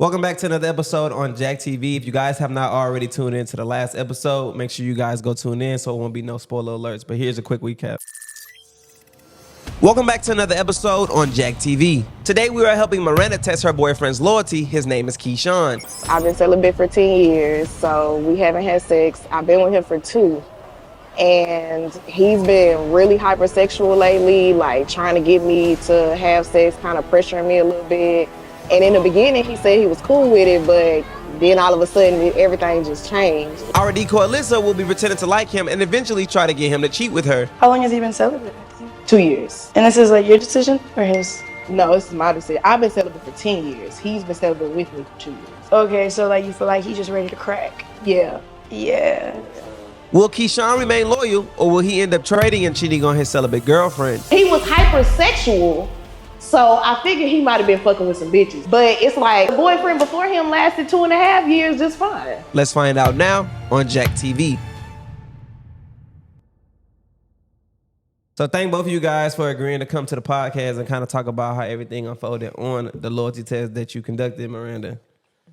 Welcome back to another episode on JTV. If you guys have not already tuned in to the last episode, make sure you guys go tune in so it won't be no spoiler alerts. But here's a quick recap. Welcome back to another episode on JTV. Today we are helping Miranda test her boyfriend's loyalty. His name is Keyshawn. I've been celibate for 10 years, so we haven't had sex. I've been with him for 2. And he's been really hypersexual lately, like trying to get me to have sex, kind of pressuring me a little bit. And in the beginning, he said he was cool with it, but then all of a sudden, everything just changed. Our decoy Alyssa will be pretending to like him and eventually try to get him to cheat with her. How long has he been celibate? 2 years. And this is like your decision or his? No, this is my decision. I've been celibate for 10 years. He's been celibate with me for 2 years. Okay, so like you feel like he's just ready to crack? Yeah. Yeah. Will Keyshawn remain loyal or will he end up trading and cheating on his celibate girlfriend? He was hypersexual, so I figured he might have been fucking with some bitches. But it's like, the boyfriend before him lasted 2.5 years just fine. Let's find out now on Jack TV. So thank both of you guys for agreeing to come to the podcast and kind of talk about how everything unfolded on the loyalty test that you conducted, Miranda.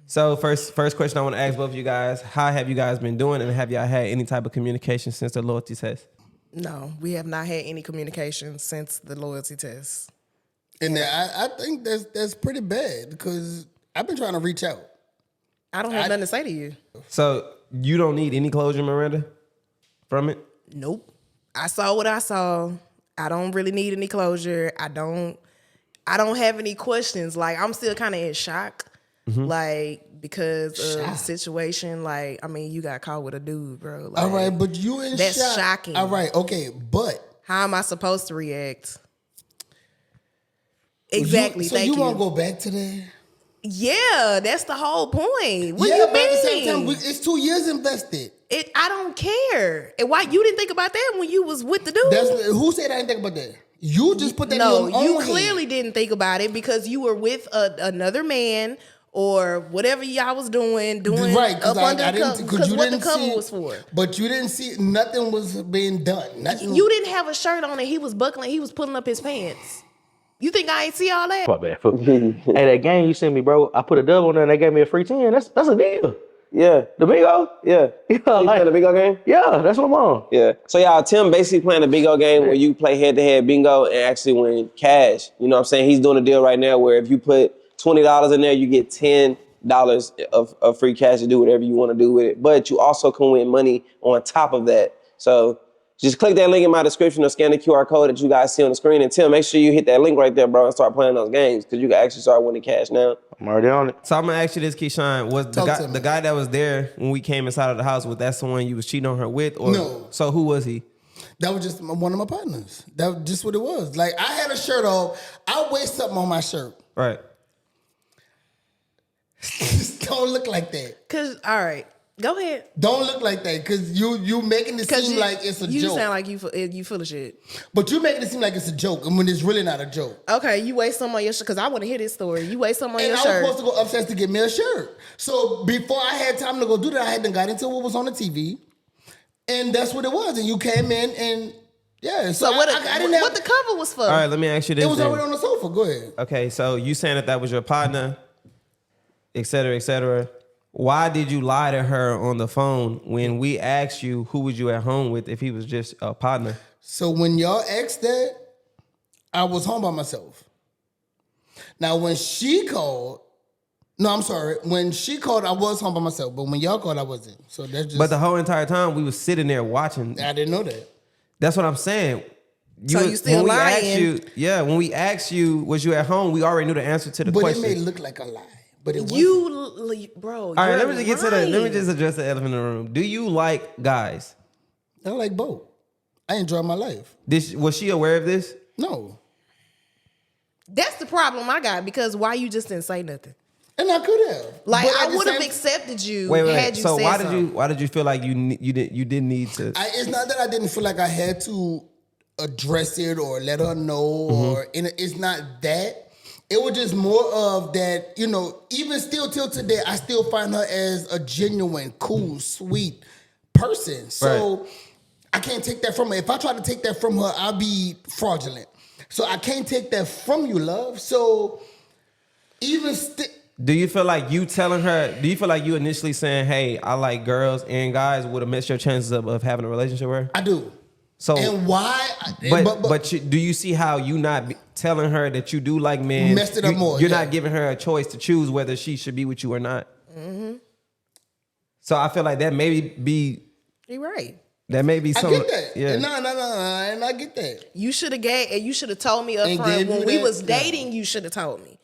So first question I want to ask both of you guys, how have you guys been doing and have y'all had any type of communication since the loyalty test? No, we have not had any communication since the loyalty test. And I think that's pretty bad because I've been trying to reach out. I don't have nothing to say to you. So you don't need any closure, Miranda, from it? Nope. I saw what I saw. I don't really need any closure. I don't have any questions. Like, I'm still kind of in shock. Like, because of the situation. Like, I mean, you got caught with a dude, bro. Like, All right, but you in that's shock. shocking. All right, okay, but how am I supposed to react? Exactly. So thank you you. want to go back to that? Yeah, that's the whole point. What do Yeah, you but at the same mean? time, it's 2 years invested. I don't care. And why you didn't think about that when you was with the dude? Who said I didn't think about that? You just put that No, in your you own clearly head. didn't think about it because you were with another man or whatever y'all was doing Right, up under I the didn't, cover. because Because you what the didn't cover see, was for. But you didn't see nothing was being done. Nothing. You didn't have a shirt on and he was buckling. He was pulling up his pants. You think I ain't see all that? My bad. Hey, that game you sent me, bro. I put a dub on there and they gave me a free 10. That's a deal. Yeah. The bingo? Yeah. Yeah, You like, playing the bingo game? yeah, that's what I'm on. Yeah. So y'all, Tim basically playing the bingo game where you play head-to-head bingo and actually win cash. You know what I'm saying? He's doing a deal right now where if you put $20 in there, you get $10 of free cash to do whatever you want to do with it. But you also can win money on top of that. So just click that link in my description or scan the QR code that you guys see on the screen. And Tim, make sure you hit that link right there, bro, and start playing those games because you can actually start winning cash now. I'm already on it. So I'm gonna ask you this, Keyshawn. Was Talk to me. the guy that was there when we came inside of the house, was that someone you was cheating on her with? Or No. So who was he? That was just one of my partners. That was just what it was. Like, I had a shirt off. I wear something on my shirt. Right. Just don't look like that. Cause all right, go ahead. Don't look like that because you making it seem like it's a you joke. sound like you full of shit. But you making it seem like it's a joke and when it's really not a joke. Okay, you waste some on your shirt because I want to hear this story. You waste some on And your I was shirt. supposed to go upstairs to get me a shirt. So before I had time to go do that, I hadn't got into what was on the TV. And that's what it was. And you came in and yeah. So what I didn't have, what the cover was for? All right, let me ask you this. it was then. already on the sofa. Go ahead. Okay, so you saying that was your partner, et cetera, et cetera. Why did you lie to her on the phone when we asked you who was you at home with if he was just a partner? So when y'all asked that, I was home by myself. Now when she called, no, I'm sorry. When she called, I was home by myself. But when y'all called, I wasn't. So that's just. But the whole entire time we was sitting there watching. I didn't know that. That's what I'm saying. So you still when we lying. asked you, when we asked you, was you at home? We already knew the answer to the But question. it may look like a lie. But it wasn't. Bro. All right, let me just address the elephant in the room. Do you like guys? I like both. I enjoy my life. Was she aware of this? No. That's the problem I got because why you just didn't say nothing? And I could have. Like But I at the would have same- accepted you Wait. had you So said something. why did you feel like you didn't need to? It's not that I didn't feel like I had to address it or let her know or it's not that. It was just more of that, you know, even still till today, I still find her as a genuine, cool, sweet person. So I can't take that from her. If I try to take that from her, I'll be fraudulent. So I can't take that from you, love. So even Do you feel like you telling her? Do you feel like you initially saying, "Hey, I like girls and guys," would have messed your chances of having a relationship with her? I do. So And why? But do you see how you not telling her that you do like men? Messed it up more, You're yeah. not giving her a choice to choose whether she should be with you or not. So I feel like that may be. You're right. That may be I some. get that. Yeah. No, and I get that. You should have told me up And front gave when you we that- was dating. You should have told me.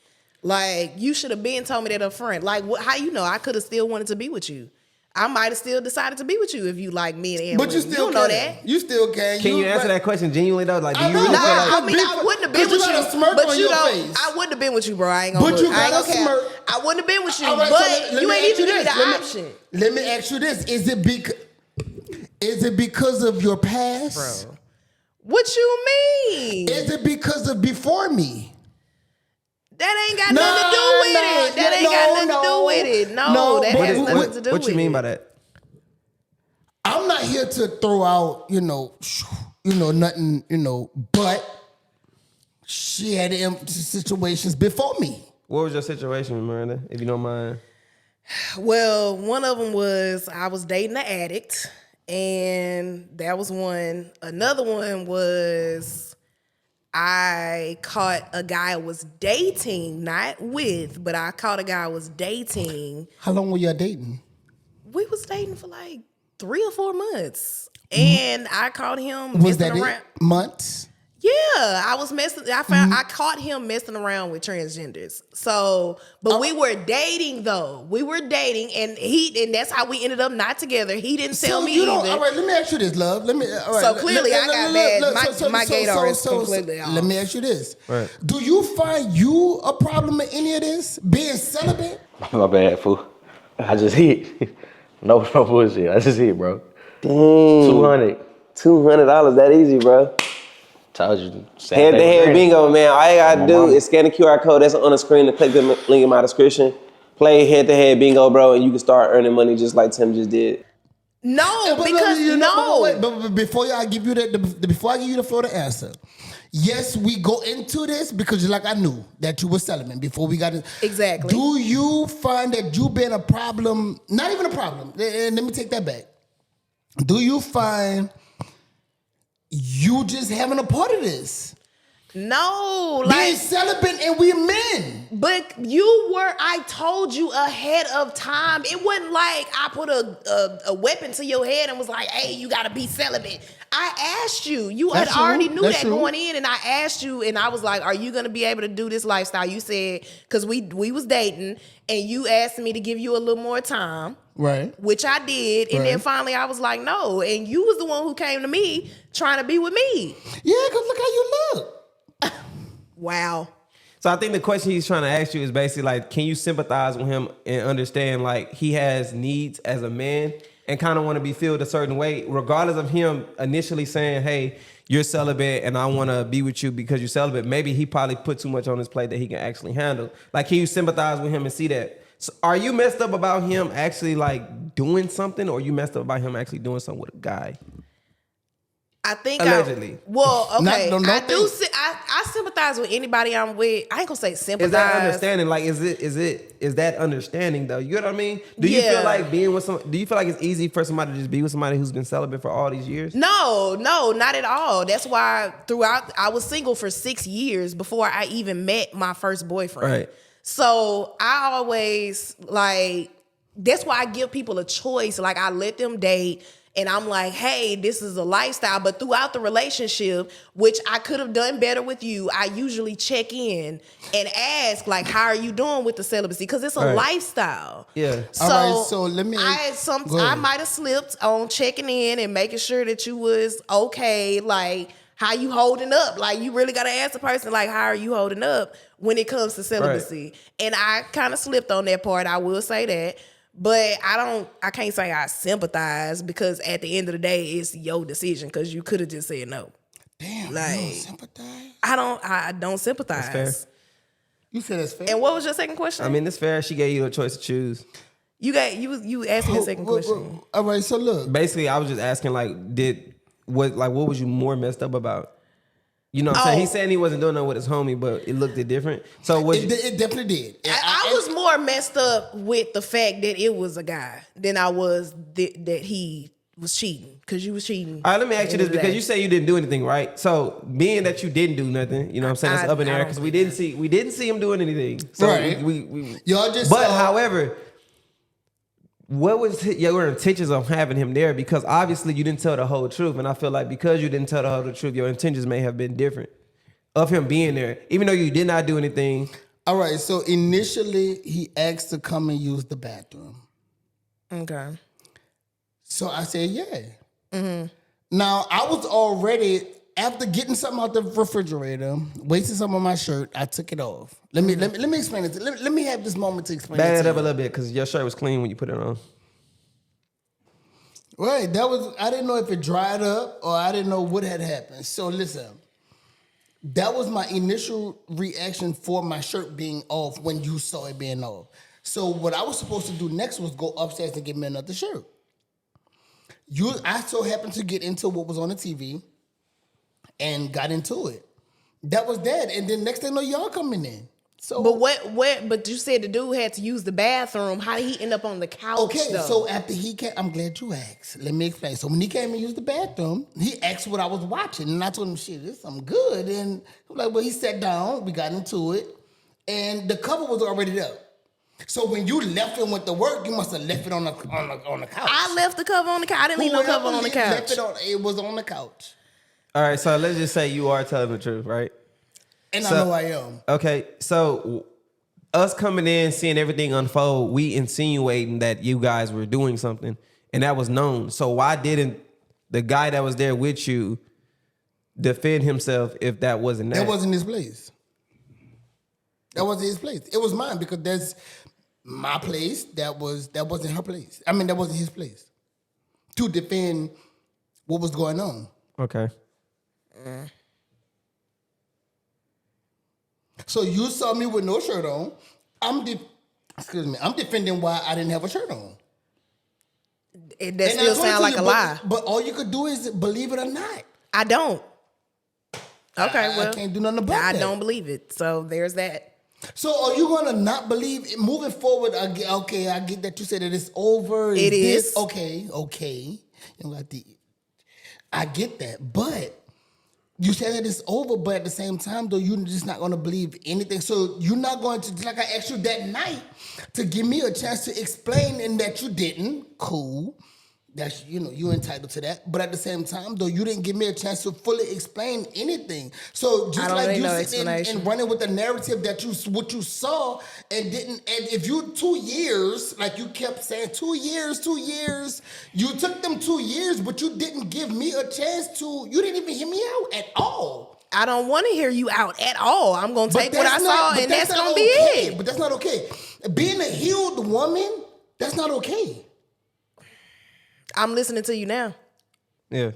Like you should have been told me that up front. Like how you know I could have still wanted to be with you. I might have still decided to be with you if you like me and But you women. still don't know can. that. You still can. Can you answer that question genuinely though? Like, do I you know. really Nah, feel like? I mean, I wouldn't have been But you with got you. a smirk But on you your don't. face. I wouldn't have been with you, bro. I ain't gonna. But you I ain't got a gonna cap. smirk. I wouldn't have been with you. All right, But so let you me ain't ask even give me this. the option, Let me ask you this: Is it because of your past? bro. What you mean? Is it because of before me? That ain't got nothing to do with it. That ain't got nothing to do with it. No, that has nothing to do with it. What you mean by that? I'm not here to throw out, nothing, but she had situations before me. What was your situation, Miranda? If you don't mind. Well, one of them was I was dating an addict, and that was one. Another one was I caught a guy I was dating, not with, but I caught a guy I was dating. How long were y'all dating? We was dating for like 3 or 4 months, and I caught him Was messing that around. it? Months? Yeah, I was messing. I caught him messing around with transgenders. So, but we were dating though. We were dating, and that's how we ended up not together. He didn't tell me either. All right, let me ask you this, love. All right, So clearly I got bad. My gaydar is completely off. Let me ask you this. Right. Do you find you a problem in any of this? Being celibate? My bad, fool. I just hit. No bullshit. I just hit, bro. Dang. 200. $200 that easy, bro. Told you. Head to head bingo, man. All you gotta do is scan the QR code that's on the screen and click the link in my description. Play head to head bingo, bro, and you can start earning money just like Tim just did. No, But because But before I give you before I give you the floor to answer, yes, we go into this because I knew that you were celibate before we got it. Exactly. Do you find that you been a problem? Not even a problem. Let me take that back. Do you find you just having a part of this? No, Being celibate and we men. But I told you ahead of time. It wasn't like I put a weapon to your head and was like, hey, you gotta be celibate. I asked you. You That's had already true. knew That's that true. going in, and I asked you, and I was like, are you gonna be able to do this lifestyle? You said, because we was dating, and you asked me to give you a little more time. Right. Which I did, and then finally I was like, no. And you was the one who came to me trying to be with me. Yeah, because look how you look. Wow. So I think the question he's trying to ask you is basically like, can you sympathize with him and understand like he has needs as a man and kind of want to be filled a certain way, regardless of him initially saying, hey, you're celibate and I want to be with you because you're celibate. Maybe he probably put too much on his plate that he can actually handle. Like, can you sympathize with him and see that? So are you messed up about him actually like doing something, or you messed up about him actually doing something with a guy? I think Allegedly. Okay. I I sympathize with anybody I'm with. I ain't gonna say sympathize. Is that understanding? Like, is that understanding though? You know what I mean? Do you feel like being with do you feel like it's easy for somebody to just be with somebody who's been celibate for all these years? No, not at all. That's why I was single for 6 years before I even met my first boyfriend. Right. So I always that's why I give people a choice. Like I let them date. And I'm like, hey, this is a lifestyle. But throughout the relationship, which I could have done better with you, I usually check in and ask, like, how are you doing with the celibacy? Because it's a lifestyle. Yeah. So, all right, so let me. I might have slipped on checking in and making sure that you was okay. Like, how you holding up? Like, you really got to ask the person, like, how are you holding up when it comes to celibacy? Right. And I kind of slipped on that part. I will say that. But I can't say I sympathize because at the end of the day, it's your decision because you could have just said no. Damn, like, you don't sympathize? I don't sympathize. That's fair. You said that's fair. And what was your second question? I mean, it's fair. She gave you a choice to choose. You asked me a second question. All right, so look. Basically, I was just asking, like, what was you more messed up about? You know what I'm saying? Oh. He's saying he wasn't doing nothing with his homie, but it looked different. So was It definitely did. I was more messed up with the fact that it was a guy than I was that he was cheating, because you was cheating. all right, let me ask you this, because you say you didn't do anything, right? So being that you didn't do nothing, you know what I'm saying? That's up in the air because we didn't see him doing anything. So Right. we Y'all just But saw- however, what was your intentions of having him there? Because obviously you didn't tell the whole truth, and I feel like because you didn't tell the whole truth, your intentions may have been different of him being there, even though you did not do anything. All right, so initially he asked to come and use the bathroom. Okay. So I said, yeah. Now, I was already, after getting something out the refrigerator, wasting some of my shirt, I took it off. Let me explain it. Let me have this moment to explain Back it it to up a you. little bit because your shirt was clean when you put it on. Right, I didn't know if it dried up or I didn't know what had happened. So listen, that was my initial reaction for my shirt being off when you saw it being off. So what I was supposed to do next was go upstairs and get me another shirt. I so happened to get into what was on the TV and got into it. That was that. And then next thing you know, y'all coming in. So But you said the dude had to use the bathroom. How did he end up on the couch? okay, though? so after he came, I'm glad you asked. Let me explain. So when he came and used the bathroom, he asked what I was watching. And I told him, shit, this is something good. And I'm like, well, he sat down, we got into it, and the cover was already up. So when you left and went to work, you must have left it on the couch. I left the cover on the couch. I didn't leave no cover on the couch. It was on the couch. All right, so let's just say you are telling the truth, right? And So- I know I am. Okay, so us coming in, seeing everything unfold, we insinuating that you guys were doing something, and that was known. So why didn't the guy that was there with you defend himself if that wasn't that? That wasn't his place. That wasn't his place. It was mine because that's my place. That wasn't her place. I mean, that wasn't his place to defend what was going on. Okay. So you saw me with no shirt on. I'm defending why I didn't have a shirt on. That And I still told sounds you, like a lie. But all you could do is believe it or not. I don't. Okay, I well, can't do nothing about I that. don't believe it. So there's that. So are you gonna not believe it? Moving forward? I get that you said that it's over. It this? is. Okay. I get that, but you said that it's over. But at the same time, though, you're just not gonna believe anything. So you're not going to, like I asked you that night, to give me a chance to explain, and that you didn't. Cool. That's, you're entitled to that. But at the same time, though, you didn't give me a chance to fully explain anything. So just I don't like need you no sitting explanation. and running with the narrative that what you saw and didn't, and if you 2 years, like you kept saying, 2 years, you took them 2 years, but you didn't give me a chance you didn't even hear me out at all. I don't want to hear you out at all. I'm going to take what I that's saw, but and that's not going to be okay. it. But that's not okay. Being a healed woman, that's not okay. I'm listening to you now. Yeah.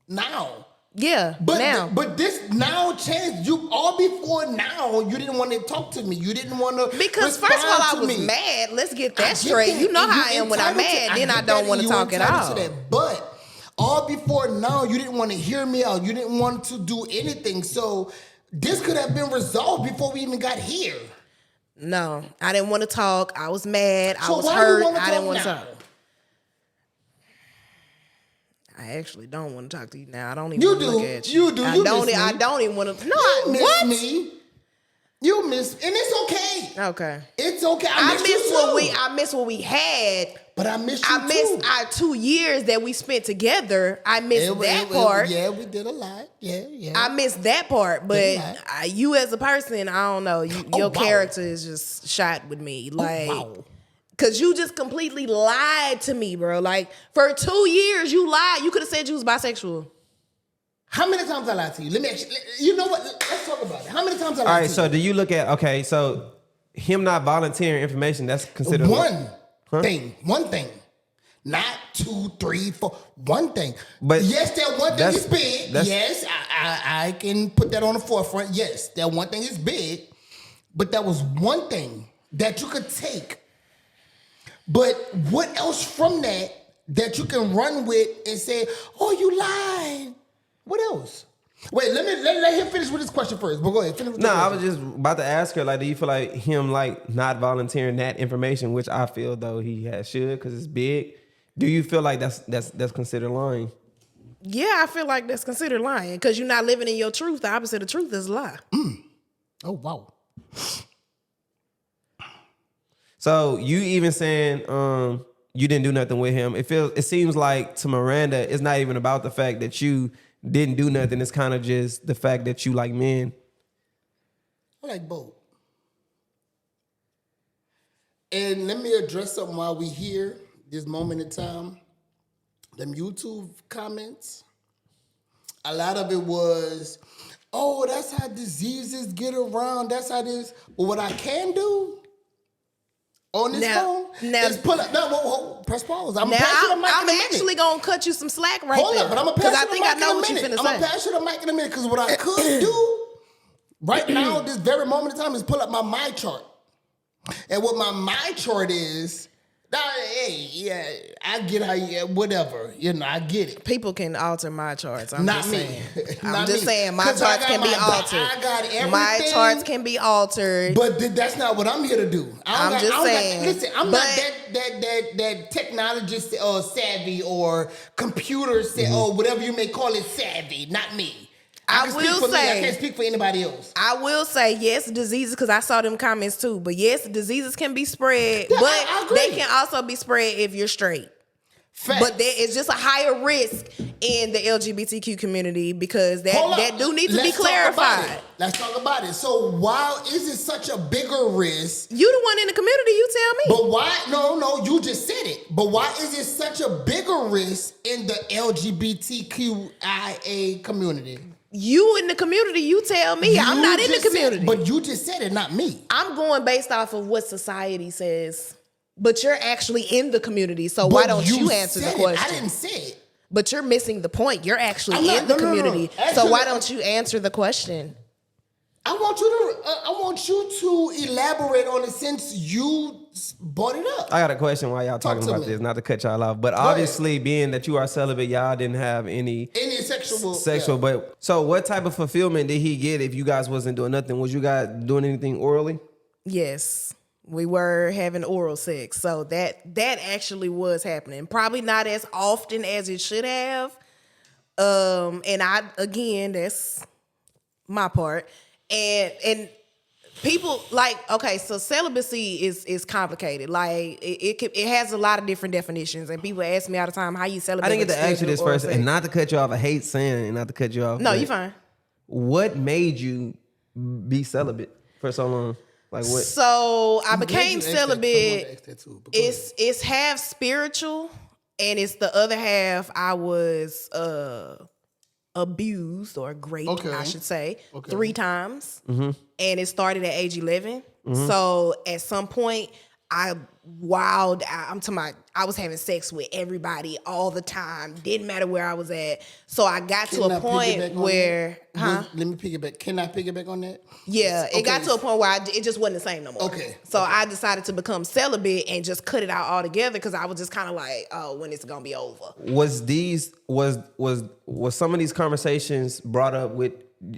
Now. Yeah, But now. but this now changed. You all before now, you didn't want to talk to me. You didn't want to Because first of all, I was me. mad. Let's get I that get straight. that, You know and how I am when I'm entitled to- mad. Then I get don't that, want to and talk you at entitled all. to that. But all before now, you didn't want to hear me out. You didn't want to do anything. So this could have been resolved before we even got here. No, I didn't want to talk. I was mad. I So was why hurt. you want to I didn't talk want to now? talk. I actually don't want to talk to you now. I don't even You want to do. look at you. You do. I You don't. miss I me. don't even want to. No, You miss what? me. You miss, and it's okay. Okay. It's okay. I miss miss you what too. we. I miss what we had. But I miss you I miss too. our 2 years that we spent together. I miss that part. Yeah, we did a lot. Yeah. I miss that part, but Did a lot. you as a person, I don't know. Your wow. character is just shot with me, like, wow. cause you just completely lied to me, bro. Like for 2 years, you lied. You could have said you was bisexual. How many times I lied to you? Let me ask you. You know what? Let's talk about it. How many times I lied All right, to so you? do you look at, so him not volunteering information, that's considered One thing. Not 2, 3, 4. One thing. But yes, that one thing that's- is big. that's- Yes, I can put that on the forefront. Yes, that one thing is big. But that was one thing that you could take. But what else from that you can run with and say, oh, you lied? What else? Wait, let him finish with his question first. But go ahead, finish with No, the I question. was just about to ask her, like, do you feel like him, like, not volunteering that information, which I feel though he should, because it's big. Do you feel like that's considered lying? Yeah, I feel like that's considered lying because you're not living in your truth. The opposite of truth is a lie. Oh wow. So you even saying you didn't do nothing with him. It seems like to Miranda, it's not even about the fact that you didn't do nothing. It's kind of just the fact that you like men. I like both. And let me address something while we here, this moment in time. Them YouTube comments, a lot of it was, oh, that's how diseases get around. That's how this. But what I can do on this phone is pull up. No, whoa, press pause. I'm Now, pass you the mic I'm in a minute. actually going to cut you some slack right Hold there. up, but I'm gonna pass you the I think mic I know in a what you're minute. finna I'm say. gonna pass you the mic in a minute because what I could do right now, this very moment in time, is pull up my chart. And what my chart is, hey, yeah, I get how you, whatever, I get it. People can alter my charts. I'm Not just me. saying. Not I'm just me. saying my 'Cause I charts got can be my- altered. I got everything. My charts can be altered. But that's not what I'm here to do. I'm just saying. Listen, I'm But- not that technologist savvy or computer or whatever you may call it savvy. Not me. I can speak will for me. say- I can't speak for anybody else. I will say yes, diseases, because I saw them comments too. But yes, diseases can be spread, Yeah, but I agree. they can also be spread if you're straight. Facts. But there is just a higher risk in the LGBTQ community because Hold up. that do need to be Let's talk about clarified. it. Let's talk about it. So why is it such a bigger risk? You the one in the community, you tell me. But why? No, you just said it. But why is it such a bigger risk in the LGBTQIA community? You in the community, you tell me. I'm You not in the just said- community. but you just said it, not me. I'm going based off of what society says. But you're actually in the community, so why But don't you answer the said it. question? I didn't say it. But you're missing the point. You're actually I'm not- in the no, no, no. community. So Actually, why don't you answer the question? I want you to elaborate on it since you brought it up. I got a question while y'all talking to about me. this, not to cut y'all off, but ahead. obviously being that you are celibate, y'all didn't have any Sexual. but so what type of fulfillment did he get if you guys wasn't doing nothing? Was you guys doing anything orally? Yes, we were having oral sex. So that actually was happening. Probably not as often as it should have. And that's my part. And people like, okay, so celibacy is complicated. Like it has a lot of different definitions, and people ask me all the time, how you celebrate? I didn't get to but ask still you do this oral first, sex? and not to cut you off. I hate saying it and not to cut you off. No, but you fine. What made you be celibate for so long? Like what? So I became Someone asked celibate. that too, but go ahead. It's half spiritual, and it's the other half I was abused or raped, Okay. I should say, Okay. 3 times. Mm-hmm. And it started at age 11. So at some point, I wowed out. I'm talking about, I was having sex with everybody all the time. Didn't matter where I was at. So I got to Can I a piggyback point on where, that? Let me piggyback. Can I piggyback on that? yeah, it got Okay. to a point where it just wasn't the same no more. Okay. So I decided to become celibate and just cut it out altogether because I was just kind of like, oh, when it's gonna be over. Was some of these conversations brought up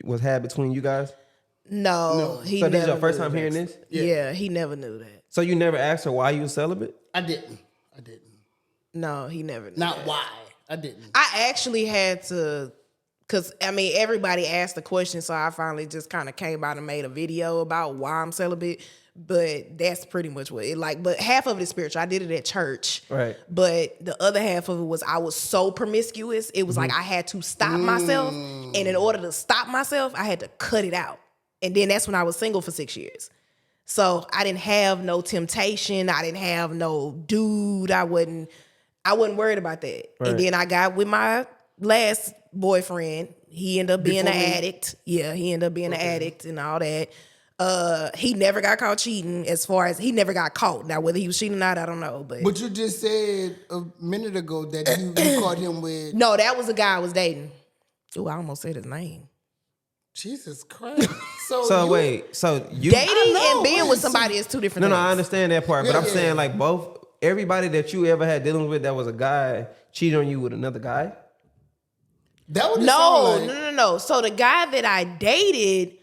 was had between you guys? No, he So never this is your first knew time that. hearing this? Yeah, he never knew that. So you never asked her why you was celibate? I didn't. No, he never knew Not that. why. I didn't. I actually had to, because, I mean, everybody asked the question, so I finally just kind of came out and made a video about why I'm celibate. But that's pretty much what it like. But half of it is spiritual. I did it at church. Right. But the other half of it was I was so promiscuous. It was like I had to stop myself. And in order to stop myself, I had to cut it out. And then that's when I was single for 6 years. So I didn't have no temptation. I didn't have no dude. I wasn't worried about that. Right. And then I got with my last boyfriend. He ended up being an addict. Yeah, he ended up being an addict and all that. He never got caught cheating as far as he never got caught. Now, whether he was cheating or not, I don't know. But you just said a minute ago that you caught him with. No, that was a guy I was dating. Ooh, I almost said his name. Jesus Christ. So wait, so you Dating know. and being with somebody is two different No, things. I understand that part, but Yeah, I'm yeah. saying like everybody that you ever had dealings with that was a guy cheated on you with another guy? That would sound like. No. So the guy that I dated,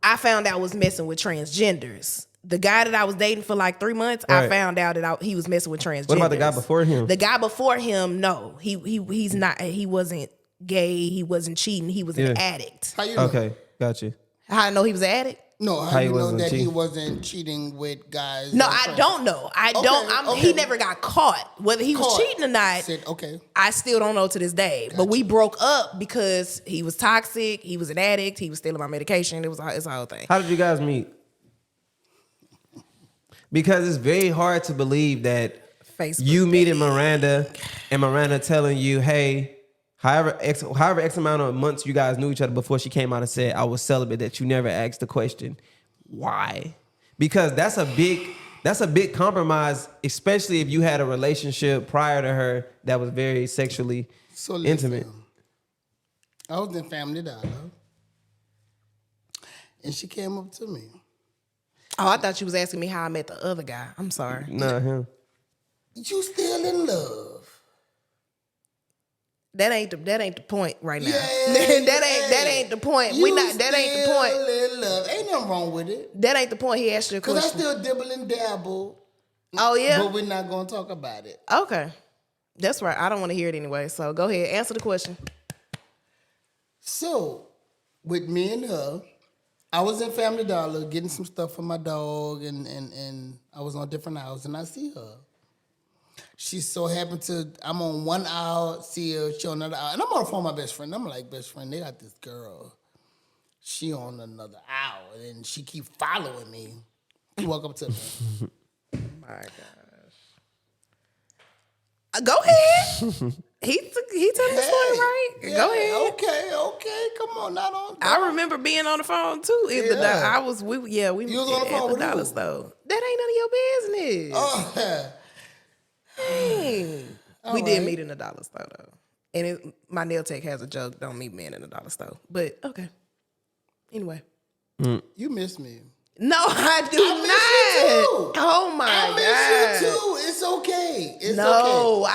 I found out was messing with transgenders. The guy that I was dating for like 3 months, I Right. found out that he was messing with transgenders. What about the guy before him? The guy before him, no, he's not. He wasn't gay. He wasn't cheating. He was an addict. How you know? Okay, got you. How I know he was an addict? No, how How he you know wasn't that he cheating? wasn't cheating with guys? No, and I friends? don't know. I Okay, don't. okay. He never got caught. Whether he was Caught. cheating or not, Said, okay. I still don't know to this day. But we broke up because he was toxic. He was an addict. He was stealing my medication. It's a whole thing. How did you guys meet? Because it's very hard to believe that Facebook you meeting dating. Miranda and Miranda telling you, hey, however X amount of months you guys knew each other before she came out and said I was celibate, that you never asked the question, why? Because that's a big compromise, especially if you had a relationship prior to her that was very sexually So listen, intimate. I was in Family Dollar, and she came up to me. Oh, I thought you was asking me how I met the other guy. I'm sorry. Nah, him. You still in love? That ain't the point right now. Yeah, that ain't the point. You That ain't the point. still in love? Ain't nothing wrong with it. That ain't the point. He asked you a Cause I question. still dibble and dabble. Oh yeah. But we're not gonna talk about it. Okay. That's right. I don't want to hear it anyway. So go ahead. Answer the question. So, with me and her, I was in Family Dollar getting some stuff for my dog, and I was on different aisles, and I see her. She so happened to, I'm on one aisle, see her, she on another aisle, and I'm on the phone with my best friend. I'm like, best friend, they got this girl. She on another aisle, and she keep following me. She walk up to me. My gosh. Go ahead. he told me the story right. Yeah, Go ahead. Okay, come on, not on. I remember being on the phone too. Yeah. We You was on the phone at with the dollar who? store. That ain't none of your business. Oh, Dang. All We did right. meet in the dollar store though. And my nail tech has a joke, don't meet men in the dollar store. But okay. Anyway. you miss me. No, I do I miss you not. too. Oh my I God. miss you too. It's okay. It's No, okay.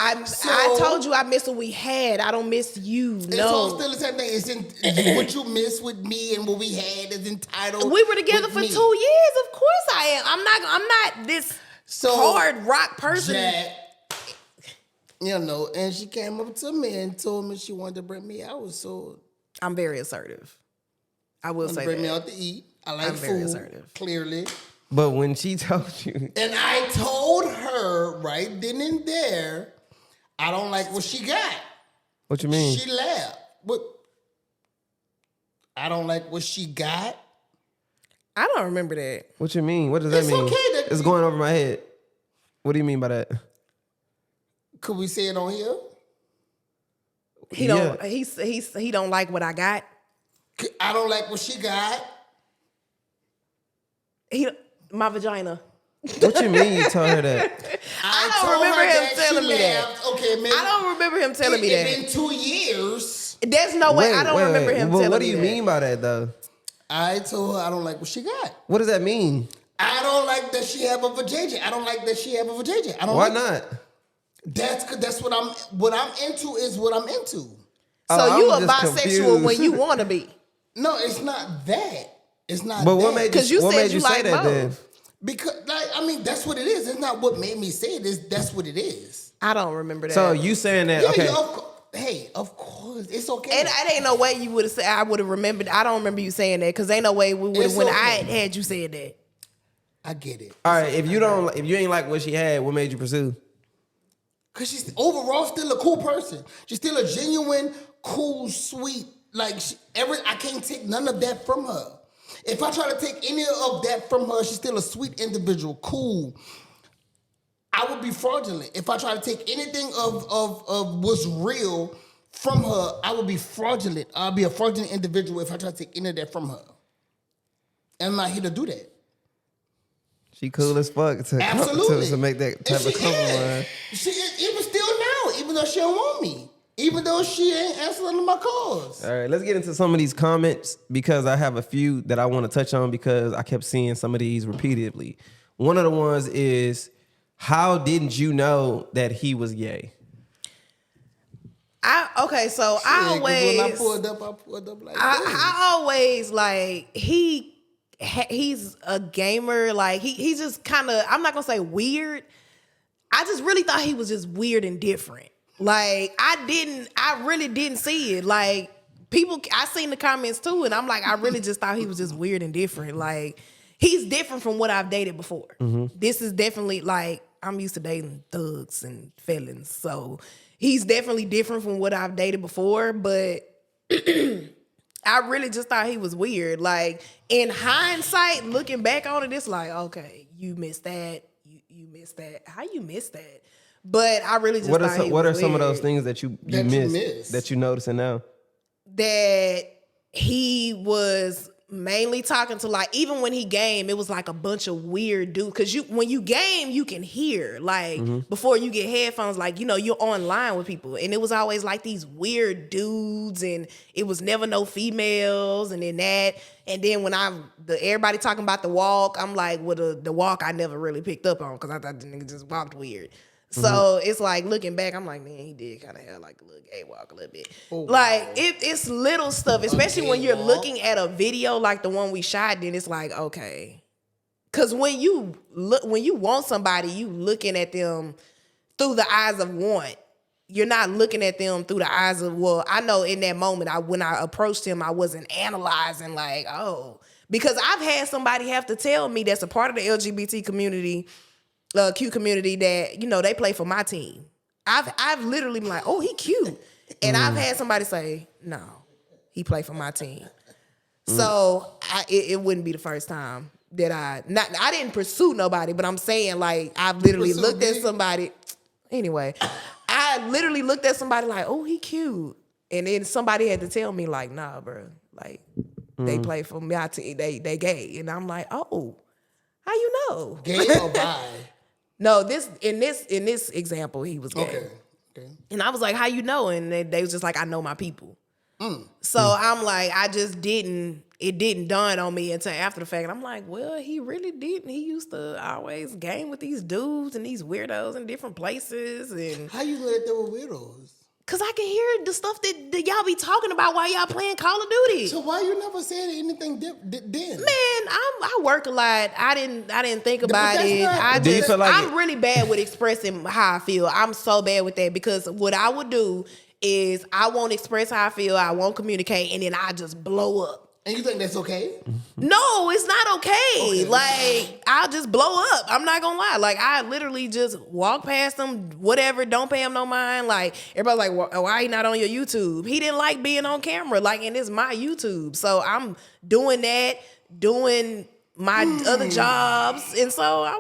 I told you I miss what we had. I don't miss you. It's all No. still the same thing. It's in what you miss with me and what we had is entitled. We were together with for me. 2 years. Of course I am. I'm not this So, hard rock person. Jack, you know, and she came up to me and told me she wanted to bring me out. So I'm very assertive. I will wanted say to bring me that. out to eat. I like I'm very food, assertive. clearly. But when she told you, And I told her right then and there, I don't like what she got. what you mean? She laughed. But I don't like what she got. I don't remember that. What you mean? What does that It's mean? okay that- It's going over my head. What do you mean by that? Could we say it on here? He Yeah. don't. He don't like what I got. I don't like what she got. My vagina. What you mean you told her that? I don't told remember her him that telling she me that. laughed. Okay, man. I don't remember him telling me It's that. been 2 years. There's no way. I don't remember him Well, telling me what do you that. mean by that though? I told her I don't like what she got. What does that mean? I don't like that she have a vajayjay. I don't like that she have a vajayjay. I don't Why like not? That's what I'm into is what I'm into. So you a I'm just bisexual when confused. you want to be. No, it's not that. It's not But that. what made 'Cause you, you what said made you you say like that then? both. Because that's what it is. It's not what made me say it. That's what it is. I don't remember that. So you saying that? Yeah, Okay. of course, it's okay. And it ain't no way you would have said. I would have remembered. I don't remember you saying that because ain't no way we would have It's when okay. I had you said that. I get it. All right. If you ain't like what she had, what made you pursue? Cause she's overall still a cool person. She's still a genuine, cool, sweet. Like I can't take none of that from her. If I try to take any of that from her, she's still a sweet individual, cool. I would be fraudulent. If I try to take anything of what's real from her, I would be fraudulent. I'll be a fraudulent individual if I try to take any of that from her. And I'm not here to do that. She cool as fuck to Absolutely. to make that type And of compromise. She is, even still now, even though she don't want me. Even though she ain't answering my calls. All right, let's get into some of these comments because I have a few that I want to touch on because I kept seeing some of these repeatedly. One of the ones is, how didn't you know that he was gay? So Yeah, 'cause when I I pulled up like this. I always like he's a gamer. Like he's just kind of, I'm not gonna say weird. I just really thought he was just weird and different. Like I really didn't see it. Like I seen the comments too, and I'm like, I really just thought he was just weird and different. Like he's different from what I've dated before. This is definitely like, I'm used to dating thugs and felons, so he's definitely different from what I've dated before. But I really just thought he was weird. Like in hindsight, looking back on it, it's like, okay, you missed that. You missed that. How you missed that? But I really just What thought are was some of weird. those things that you missed that you noticing now? That he was mainly talking to, like, even when he game, it was like a bunch of weird dudes. Cause when you game, you can hear, like, before you get headphones, like, you know, you're online with people, and it was always like these weird dudes, and it was never no females, and then that, and then when everybody talking about the walk, I'm like, well, the walk I never really picked up on, cause I thought the nigga just walked weird. So it's like, looking back, I'm like, man, he did kind of have like a little gay walk a little bit. Like it's little stuff, especially when you're looking at a video like the one we shot. Then it's like, okay, because when you want somebody, you looking at them through the eyes of want. You're not looking at them through the eyes of, well, I know in that moment, when I approached him, I wasn't analyzing like, oh, because I've had somebody have to tell me that's a part of the LGBT community. Q community, that, you know, they play for my team. I've literally been like, oh, he cute, and I've had somebody say, no, he play for my team. So it wouldn't be the first time that I didn't pursue nobody, but I'm saying, like, I've literally looked at somebody. Anyway, I literally looked at somebody like, oh, he cute, and then somebody had to tell me like, nah, bro, like they play for my team, they gay, and I'm like, oh, how you know? Gay or bi? No, in this example, he was gay. Okay. And I was like, how you know? And they was just like, I know my people. So I'm like, it didn't dawn on me until after the fact. And I'm like, well, he really didn't. He used to always game with these dudes and these weirdos in different places. And How you know that they were weirdos? Cause I can hear the stuff that y'all be talking about while y'all playing Call of Duty. So why you never said anything then? Man, I work a lot. I didn't think about that's it. not- I'm really bad with expressing how I feel. I'm so bad with that, because what I would do is I won't express how I feel. I won't communicate, and then I just blow up. And you think that's okay? No, it's not okay. Like, I'll just blow up. I'm not gonna lie. Like, I literally just walk past him, whatever, don't pay him no mind. Like, everybody's like, why he not on your YouTube? He didn't like being on camera. Like, and it's my YouTube. So I'm doing that, doing my other jobs. And so I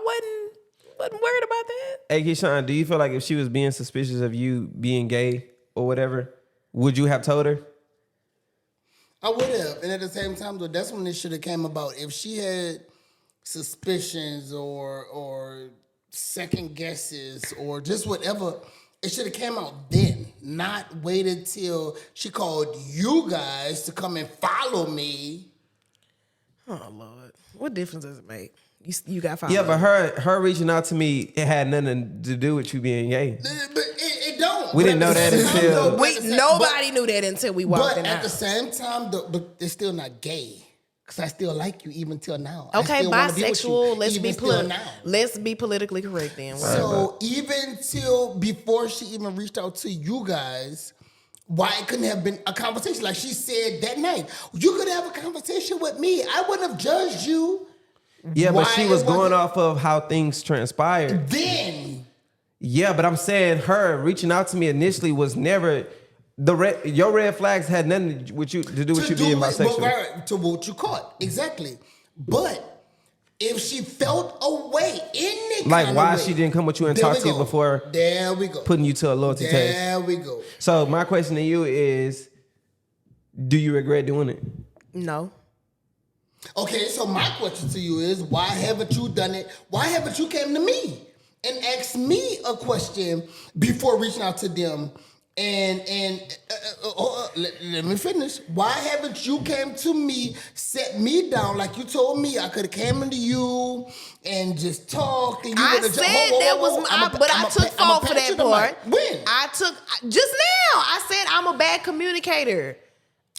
wasn't worried about that. Hey, Keyshawn, do you feel like if she was being suspicious of you being gay or whatever, would you have told her? I would have, and at the same time, though, that's when it should have came about. If she had suspicions or second guesses or just whatever, it should have came out then, not waited till she called you guys to come and follow me. Oh, Lord. What difference does it make? You got followed. Yeah, but her reaching out to me, it had nothing to do with you being gay. But it don't. We didn't know that until... Nobody knew that until we walked in. But at the same time, it's still not gay. Because I still like you even till now. Okay, bisexual. Let's be politically correct then. So even till before she even reached out to you guys, why it couldn't have been a conversation? Like she said that night, you could have a conversation with me. I wouldn't have judged you. Yeah, but she was going off of how things transpired. Then. Yeah, but I'm saying her reaching out to me initially was never your red flags had nothing to do with you being bisexual. Right, to what you caught. Exactly. But if she felt a way in like why she didn't come with you and talk to you before there we go. Putting you to a loyalty test. There we go. So my question to you is, do you regret doing it? No. Okay, so my question to you is, why haven't you done it? Why haven't you came to me and asked me a question before reaching out to them Let me finish. Why haven't you came to me, set me down like you told me? I could have came into you and just talked. And you I would've said just, that was my, but I took fault for that part. When? I took just now. I said I'm a bad communicator.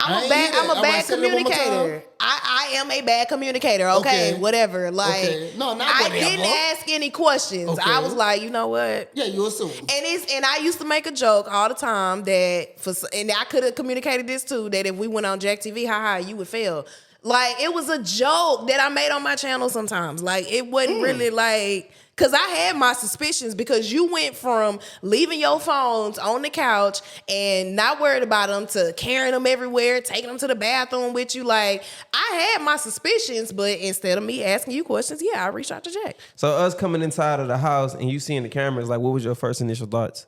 I'm a bad communicator. I am a bad communicator. Okay, whatever. Like, okay. No, not I whatever. didn't ask any questions. Okay. I was like, you know what? Yeah, you assume. And I used to make a joke all the time and I could have communicated this too, that if we went on JTV, you would fail. Like, it was a joke that I made on my channel sometimes. Like, it wasn't really like, because I had my suspicions, because you went from leaving your phones on the couch and not worried about them to carrying them everywhere, taking them to the bathroom with you. Like, I had my suspicions, but instead of me asking you questions, I reached out to Jack. So us coming inside of the house and you seeing the cameras, like, what was your first initial thoughts?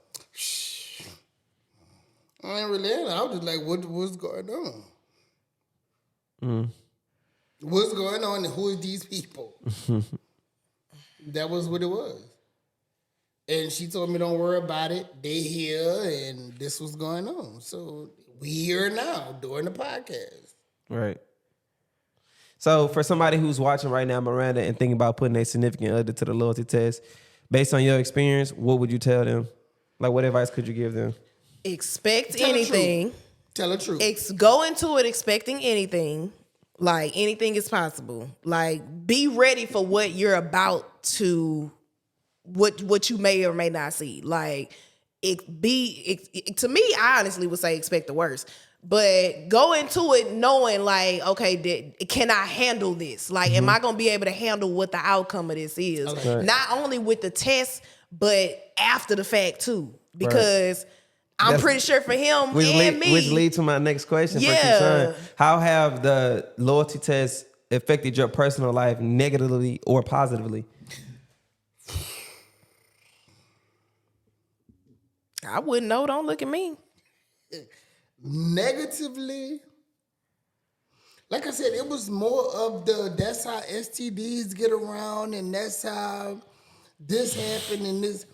I ain't really. I was just like, what's going on? What's going on and who are these people? That was what it was. And she told me, don't worry about it. They here and this was going on. So we here now doing the podcast. Right. So for somebody who's watching right now, Miranda, and thinking about putting a significant other to the loyalty test, based on your experience, what would you tell them? Like, what advice could you give them? Expect Tell anything. Tell the truth. Go into it expecting anything. Like, anything is possible. Like, be ready for what you're about to, what you may or may not see. Like, to me, I honestly would say expect the worst. But go into it knowing, like, okay, can I handle this? Like, am I going to be able to handle what the outcome of this is? Okay. Not only with the test, but after the fact, too. Because I'm pretty sure for him and me. Which leads to my next question. Yeah. For concern. How have the loyalty tests affected your personal life negatively or positively? I wouldn't know. Don't look at me. Negatively, like I said, it was more of that's how STDs get around and that's how this happened and this.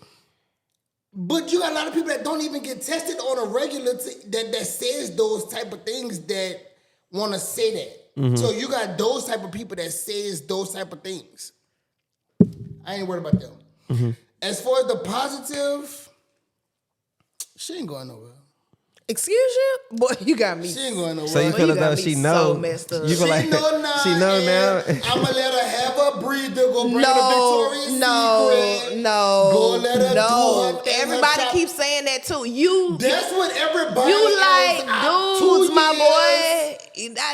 But you got a lot of people that don't even get tested on a regular that says those type of things that want to say that. Mm-hmm. So you got those type of people that says those type of things. I ain't worried about them. Mm-hmm. As far as the positive, she ain't going nowhere. Excuse you? Boy, you got me. She ain't going nowhere. So you feel as though she know. So messed up. You feel like, she know now. I'ma let her have her breather. Go bring her Victoria's Secret. Go let her do her thing. Everybody keeps saying that too. That's what everybody you like is. Dudes, my boy.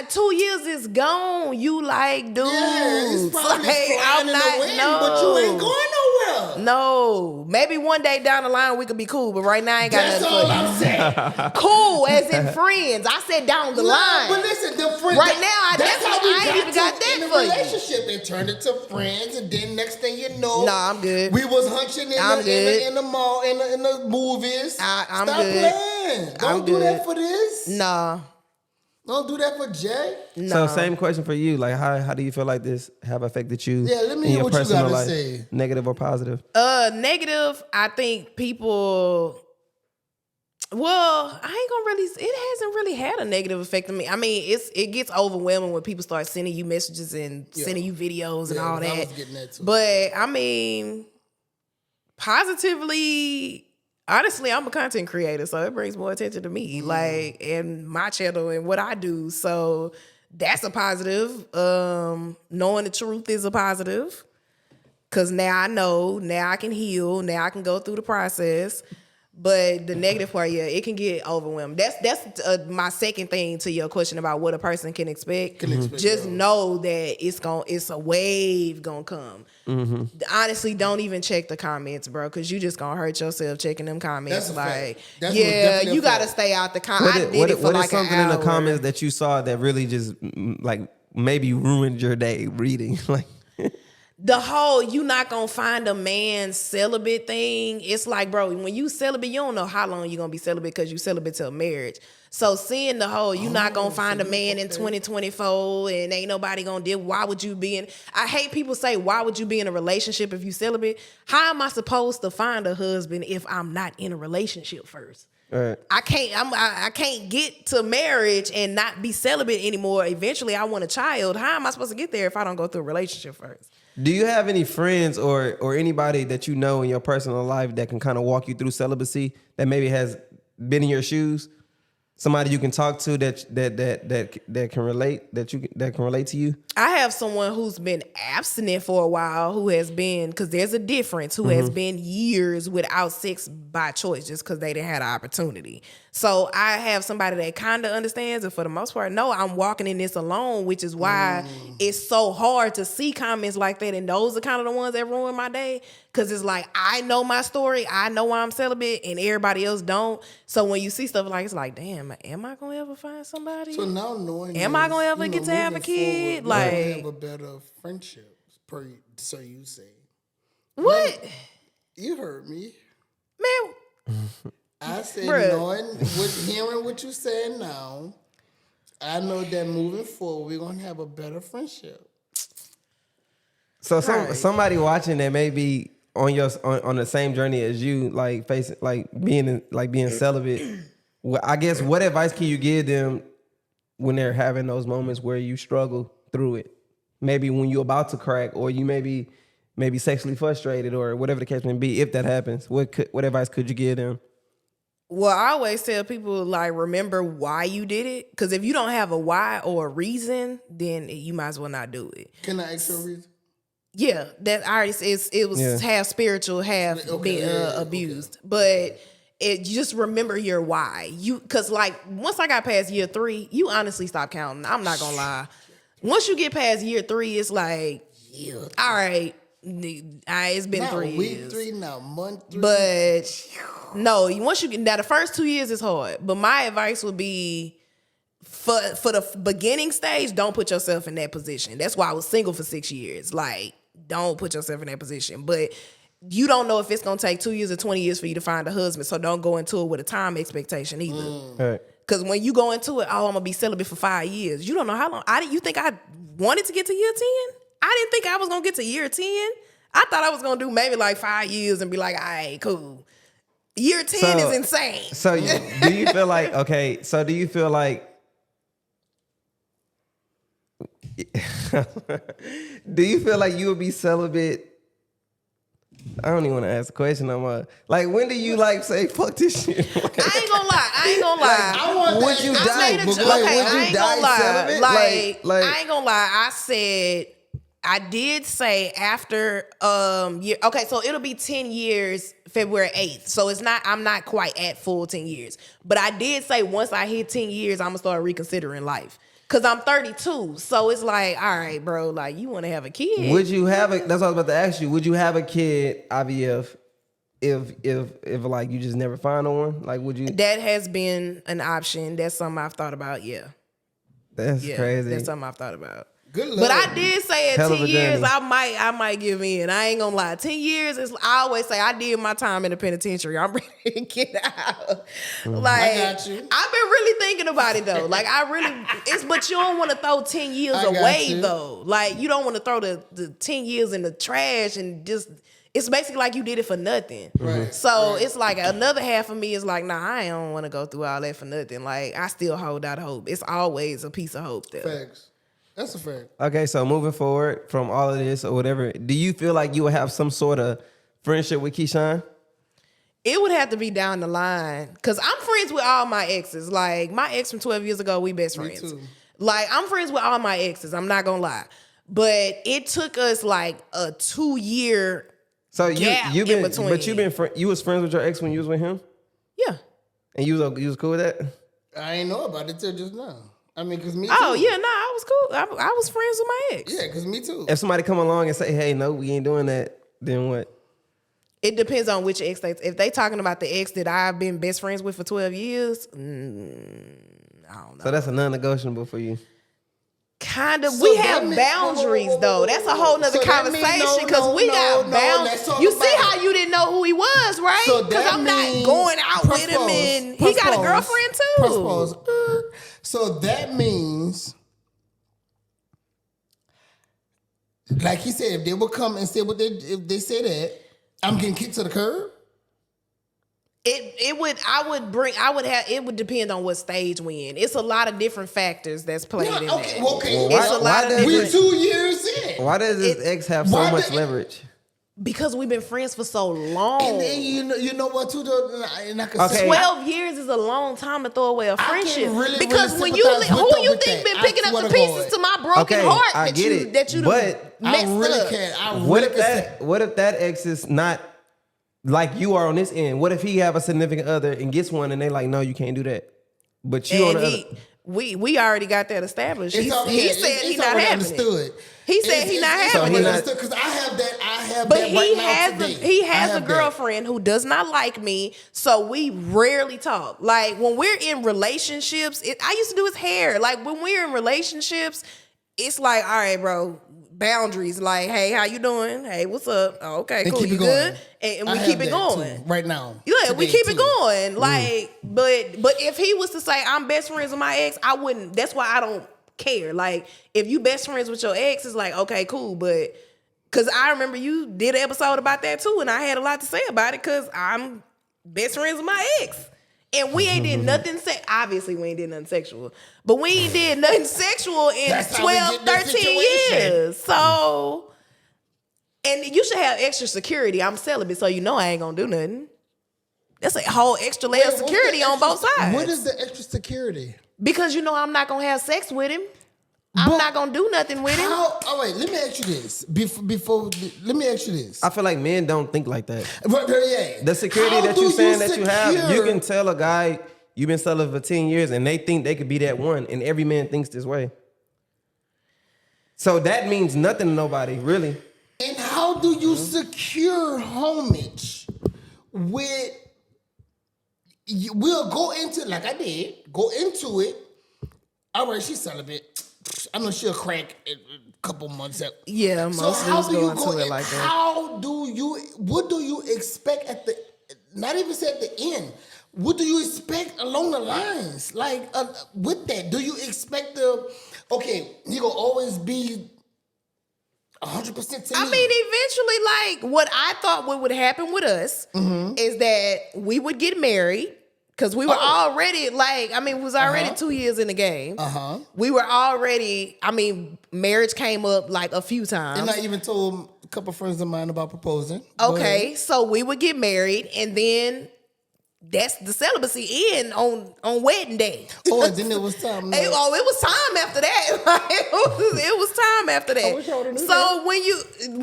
2 years is gone. You like dudes. Yeah, it's probably I'm in not. the wind, No, but you ain't going nowhere. No, maybe one day down the line we could be cool, but right now I ain't got That's nothing all for you. I'm saying. Cool, as in friends. I said down the line. But listen, the friends. Right now, I ain't even got that in the for you. relationship. It turned into friends, and then next thing you know, Nah, I'm good. We was hunching in the mall, in the movies. I'm Stop good. playing. Don't I'm do good. that for this. Nah. Don't do that for Jay. So same question for you. Like, how do you feel like this have affected you? Yeah, let me in hear your what you personal gotta life, say. negative or positive? Negative, I think people. Well, I ain't gonna really. It hasn't really had a negative effect on me. I mean, it gets overwhelming when people start sending you messages and sending you videos and all that. I was getting that too. But I mean, positively, honestly, I'm a content creator, so it brings more attention to me, like, and my channel and what I do. So that's a positive. Knowing the truth is a positive, because now I know. Now I can heal. Now I can go through the process. But the negative part, it can get overwhelmed. That's my second thing to your question about what a person can expect. Just know that it's a wave gonna come. Mm-hmm. Honestly, don't even check the comments, bro, because you just gonna hurt yourself checking them comments. Like, you gotta stay out the comments. I did it for like an hour. What is something in the comments that you saw that really just like maybe ruined your day reading? Like, the whole you not gonna find a man celibate thing, it's like, bro, when you celibate, you don't know how long you're gonna be celibate because you celibate till marriage. So seeing the whole you not gonna find a man in 2024 and ain't nobody gonna deal, why would you be in, I hate people say, why would you be in a relationship if you celibate? How am I supposed to find a husband if I'm not in a relationship first? Right. I can't get to marriage and not be celibate anymore. Eventually I want a child. How am I supposed to get there if I don't go through a relationship first? Do you have any friends or anybody that you know in your personal life that can kind of walk you through celibacy that maybe has been in your shoes? Somebody you can talk to that can relate that can relate to you? I have someone who's been abstinent for a while who has been, because there's a difference, who has been years without sex by choice just because they didn't have the opportunity. So I have somebody that kind of understands, and for the most part, no, I'm walking in this alone, which is why it's so hard to see comments like that. And those are kind of the ones that ruin my day, because it's like, I know my story, I know why I'm celibate, and everybody else don't. So when you see stuff like, it's like, damn, am I going to ever find somebody? So now knowing, am I going to ever get to have a kid? Forward, Like, have a better friendship, so you say. what? You heard me. Man, I said, Bruh. hearing what you saying now, I know that moving forward, we're going to have a better friendship. So Right. somebody watching that may be on the same journey as you, like being celibate. Well, I guess what advice can you give them when they're having those moments where you struggle through it? Maybe when you're about to crack, or you maybe sexually frustrated, or whatever the case may be. If that happens, what advice could you give them? well, I always tell people, like, remember why you did it. Because if you don't have a why or a reason, then you might as well not do it. Can I ask you a reason? Yeah, that I already said it was half spiritual, half being abused. But you just remember your why. Because like once I got past year 3, you honestly stop counting. I'm not gonna lie. Once you get past year 3, it's like, all right, it's been Not 3 week years. 3, not month 3. But no, once you get, now the first 2 years is hard. But my advice would be, for the beginning stage, don't put yourself in that position. That's why I was single for 6 years. Like, don't put yourself in that position. But you don't know if it's gonna take 2 years or 20 years for you to find a husband. So don't go into it with a time expectation either. Right. Because when you go into it, I'm gonna be celibate for 5 years. You don't know how long. You think I wanted to get to year 10? I didn't think I was gonna get to year 10. I thought I was gonna do maybe like 5 years and be like, all right, cool. Year 10 is insane. So do you feel like, okay, so do you feel like, do you feel like you would be celibate? I don't even want to ask the question. Like, when do you like say fuck this shit? I ain't gonna lie. I want Would that. you I die? made a joke. Like, Okay, would you I ain't die gonna lie. celibate? Like, Like, I ain't gonna lie. I said I did say after year. Okay, so it'll be 10 years February 8th. So I'm not quite at full 10 years. But I did say once I hit 10 years, I'm gonna start reconsidering life. Cause I'm 32. So it's like, all right, bro, like you wanna have a kid. would you have that's what I was about to ask you. Would you have a kid, IVF, if like you just never find one? Like, would you? That has been an option. That's something I've thought about, yeah. That's crazy. That's something I've thought about. Good luck. But I did say at Hell of 10 a years, journey. I might give in. I ain't gonna lie. 10 years is, I always say I did my time in the penitentiary. I'm ready to get out. Like, I got you. I've been really thinking about it though. Like but you don't want to throw 10 years I got away you. though. Like you don't want to throw the 10 years in the trash and just, it's basically like you did it for nothing. Right. So it's like another half of me is like, nah, I don't want to go through all that for nothing. Like I still hold out hope. It's always a piece of hope there. Facts. That's a fact. Okay, so moving forward from all of this or whatever, do you feel like you would have some sort of friendship with Keyshawn? It would have to be down the line. Cause I'm friends with all my exes. Like my ex from 12 years ago, we best friends. too. Like I'm friends with all my exes. I'm not gonna lie. But it took us like a 2-year So gap you've been, in between. but you was friends with your ex when you was with him, Yeah. and you was cool with that. I ain't know about it till just now. I mean, cause me too. Oh yeah, nah, I was cool. I was friends with my ex. Yeah, cause me too. If somebody come along and say, "Hey, no, we ain't doing that," then what? It depends on which ex if they talking about the ex that I've been best friends with for 12 years, I don't know. So that's a non-negotiable for you. kind of. So We that have mean- boundaries, though. That's a whole nother So that mean- conversation no, because we got boundaries. let's talk You see about how it. you didn't know who he was, right? So Because that I'm means- not going out press with him, pause, and he press got a pause, girlfriend press too. pause. So that means, like he said, if they would come and say what if they say that, I'm getting kicked to the curb. It would depend on what stage we in. It's a lot of different factors that's played in okay, that. well, okay. Well, It's a why lot of does We're different. 2 years in. Why does his ex have so why much the- leverage? Because we've been friends for so long. And then you know what too though, and I can Okay. say 12 years is a long time to throw away a can friendship. really, because really when you sympathize who with them you with think that. been I picking up swear the to pieces God. to my broken Okay, heart I that get you it, that you but messed I really up. can't. I What really if that ex is not like you are on this end? What if he have a significant other and gets one and they like, no, you can't do that. But you on And the he, other. we already got that established. He said it's he not already having it. understood. He said he not It's having already it. understood because I have that. I have But that right now today. he I has a have that. girlfriend who does not like me, so we rarely talk. Like when we're in relationships, I used to do his hair. Like when we're in relationships, it's like, all right, bro, boundaries. Like, hey, how you doing? Hey, what's up? Oh, okay, And cool. keep You it going. good? And I we have keep it that going. too, right now. Yeah, we Today, keep it too. going. Like, but if he was to say I'm best friends with my ex, I wouldn't. That's why I don't care. Like, if you best friends with your ex, it's like, okay, cool. But because I remember you did an episode about that too, and I had a lot to say about it because I'm best friends with my ex. And we ain't did nothing obviously we ain't did nothing sexual. But we ain't did nothing sexual in That's how we 12, get this 13 situation. years. So, and you should have extra security. I'm celibate, so you know I ain't gonna do nothing. That's a whole extra layer of What's the security on extra- both sides. What is the extra security? Because you know I'm not gonna have sex with him. I'm not gonna do nothing with him. How? All right, let me ask you this. Before let me ask you this. I feel like men don't think like that. Yeah. The security How that do you saying that you have, you secure- can tell a guy you've been celibate for 10 years and they think they could be that one, and every man thinks this way. So that means nothing to nobody, really. And how do you secure homage with? We'll go into like I did. Go into it. All right, she's celibate. I know she'll crack a couple months out. Yeah, So most how dudes do you go go into it in? like that. How do you? What do you expect at the? Not even say at the end. What do you expect along the lines? Like with that, do you expect the? Okay, he gonna always be 100% to I me. mean, eventually, like what I thought what would happen with us is that we would get married because we were already like, I mean, we was already 2 years in the game. We were already, I mean, marriage came up like a few times. And I even told a couple friends of mine about proposing. Go Okay, ahead. so we would get married, and then that's the celibacy end on wedding day. Oh, and then it was time. It was time after that. Like, it was time after that. wish I would've knew So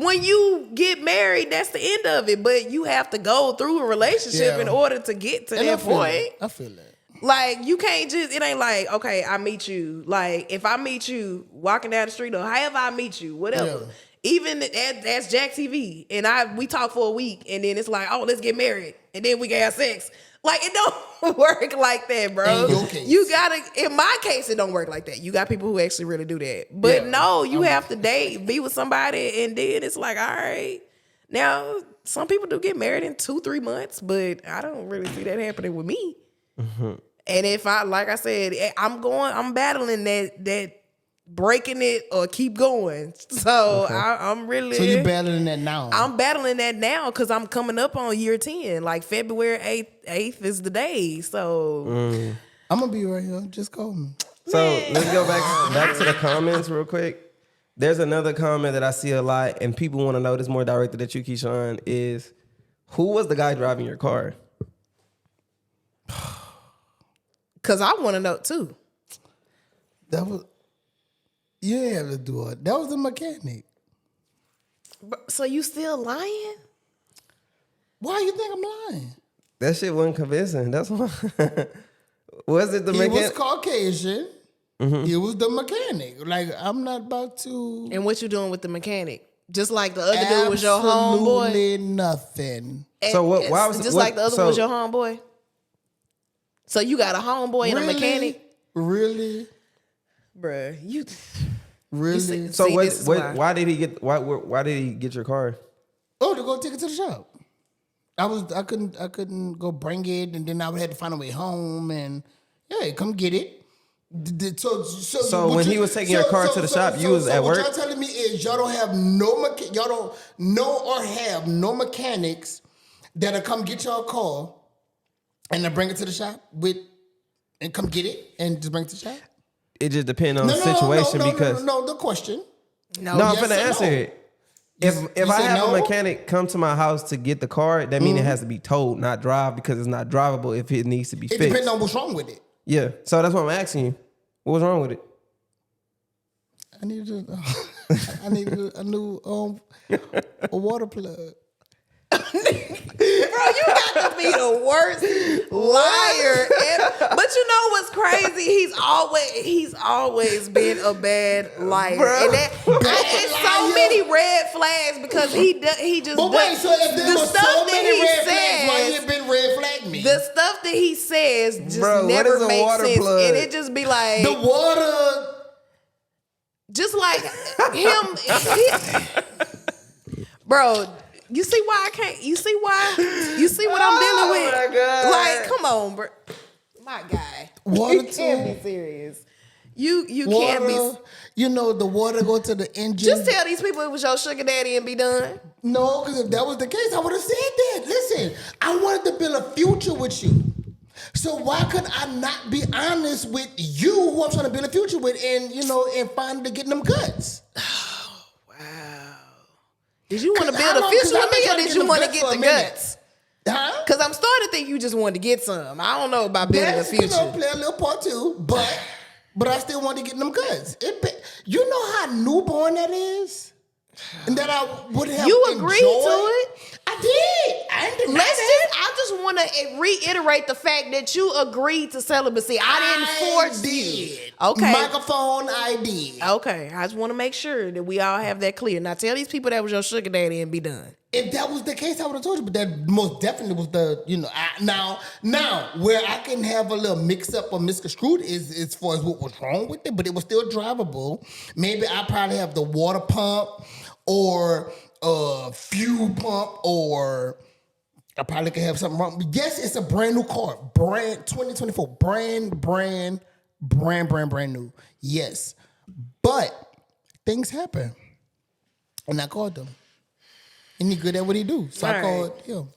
when you get married, that's the end of it. But you have to go through a relationship Yeah. in order to get to And that point. I feel that. Like you can't just. It ain't like okay, I meet you. Like if I meet you walking down the street or however I meet you, whatever. Yeah. Even that's JTV, and we talk for a week, and then it's like, oh, let's get married, and then we can have sex. Like it don't work like that, bro. In your case. You gotta. In my case, it don't work like that. You got people who actually really do that, but Yeah. no, you have to date, be with somebody, and then it's like, all right. Now, some people do get married in 2-3 months, but I don't really see that happening with me. And if like I said, I'm battling that breaking it or keep going. So I'm really. So you battling that now? I'm battling that now because I'm coming up on year 10. Like February 8th is the day. So I'm gonna be right here. Just call me. So let's go back to the comments real quick. There's another comment that I see a lot, and people want to know this more directed at you, Keyshawn, is who was the guy driving your car? because I want to know too. That was. You didn't have to do it. That was the mechanic. So you still lying? Why you think I'm lying? That shit wasn't convincing. That's why. Was it the He was mechanic? Caucasian. He was the mechanic. Like I'm not about to. And what you doing with the mechanic? Just like the other dude was your homeboy? Absolutely nothing. So what? Why was just what, like the other so, one was your homeboy? So you got a homeboy and a mechanic? Really? Bruh, you Really? So See, this is why. why did he get your car? Oh, to go take it to the shop. I couldn't go bring it, and then I would have to find a way home, and yeah, come get it. So when he was taking your car to the shop, you was at work? What y'all telling me is y'all don't have y'all don't know or have no mechanics that'll come get your car and then bring it to the shop and come get it and just bring it to the shop? It just depends on the situation because no, the question. I'm yes finna or answer no? it. If You I say have no? a mechanic come to my house to get the car, that means it has to be towed, not drive, because it's not drivable if it needs to be It fixed. depends on what's wrong with it. Yeah, so that's what I'm asking you. What was wrong with it? I needed a new a water plug. Bro, you got to be the worst liar ever. But you know what's crazy? He's always been a bad liar. Bro. And it's so many red flags because he just But wait, so if there the was stuff so that many he red flags, why says, you been red flag me? the stuff that he says just Bro, what never is a makes water sense. plug? And it just be like The water. just like him bro, you see why I can't? You see why? You see what I'm dealing with? my God. Like, come on, bro. My guy. Water You can't too. be serious. You Water, can't be. you know, the water go to the engine. Just tell these people it was your sugar daddy and be done. No, because if that was the case, I would have said that. Listen, I wanted to build a future with you. So why could I not be honest with you, who I'm trying to build a future with, and finally getting them guts? Did you want to 'Cause build I a know- future 'cause I've with been me or trying to did get you them want to guts get for the a minute. guts? Huh? Because I'm starting to think you just wanted to get some. I don't know about building a That's, future. play a little part too, but I still want to get them guts. You know how newborn that is? And that I would have You agreed to enjoyed? it? I did. I didn't deny that. I just want to reiterate the fact that you agreed to celibacy. I didn't force you. did. Okay. Microphone, I did. Okay. I just want to make sure that we all have that clear. Now tell these people that was your sugar daddy and be done. If that was the case, I would have told you. But that most definitely was now where I can have a little mix up or misconstrued is as far as what was wrong with it, but it was still drivable. Maybe I probably have the water pump or fuel pump, or I probably could have something wrong. But yes, it's a brand new car, brand 2024, brand new. Yes, but things happen, and I called them. And he good at what he do. So All I right. called him.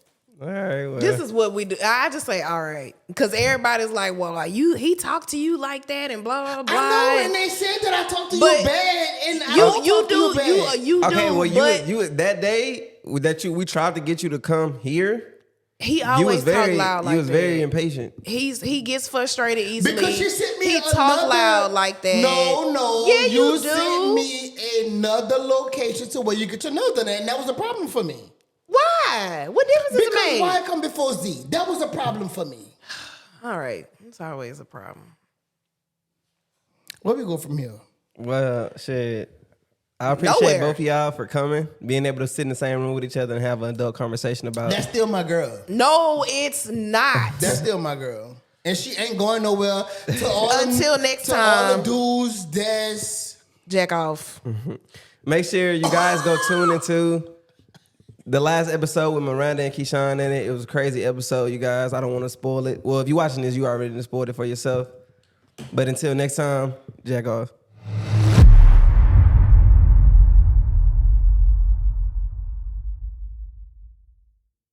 All right, well. This is what we do. I just say, all right. Because everybody's like, well, he talked to you like that and blah, blah, blah. I know, and they said that I talked to But you bad, and I don't you talk to you do. bad. You Okay, do. well, but you that day that we tried to get you to come here. he You always was very, talk loud like you was that. very impatient. He gets frustrated easily. Because she sent me He talk loud like that. No. Yeah, you do. sent me another location to where you get your nose done, and that was a problem for me. Why? What difference does it Because make? why come before Z? That was a problem for me. All right. It's always a problem. Where we go from here? Well, shit. I appreciate Nowhere. both of y'all for coming, being able to sit in the same room with each other and have an adult conversation about That's still my girl. No, it's not. That's still my girl. And she ain't going nowhere to all Until next to all time. the dudes that's Jack off. Make sure you guys go tune into the last episode with Miranda and Keyshawn in it. It was a crazy episode, you guys. I don't want to spoil it. Well, if you're watching this, you already spoiled it for yourself. But until next time, jack off.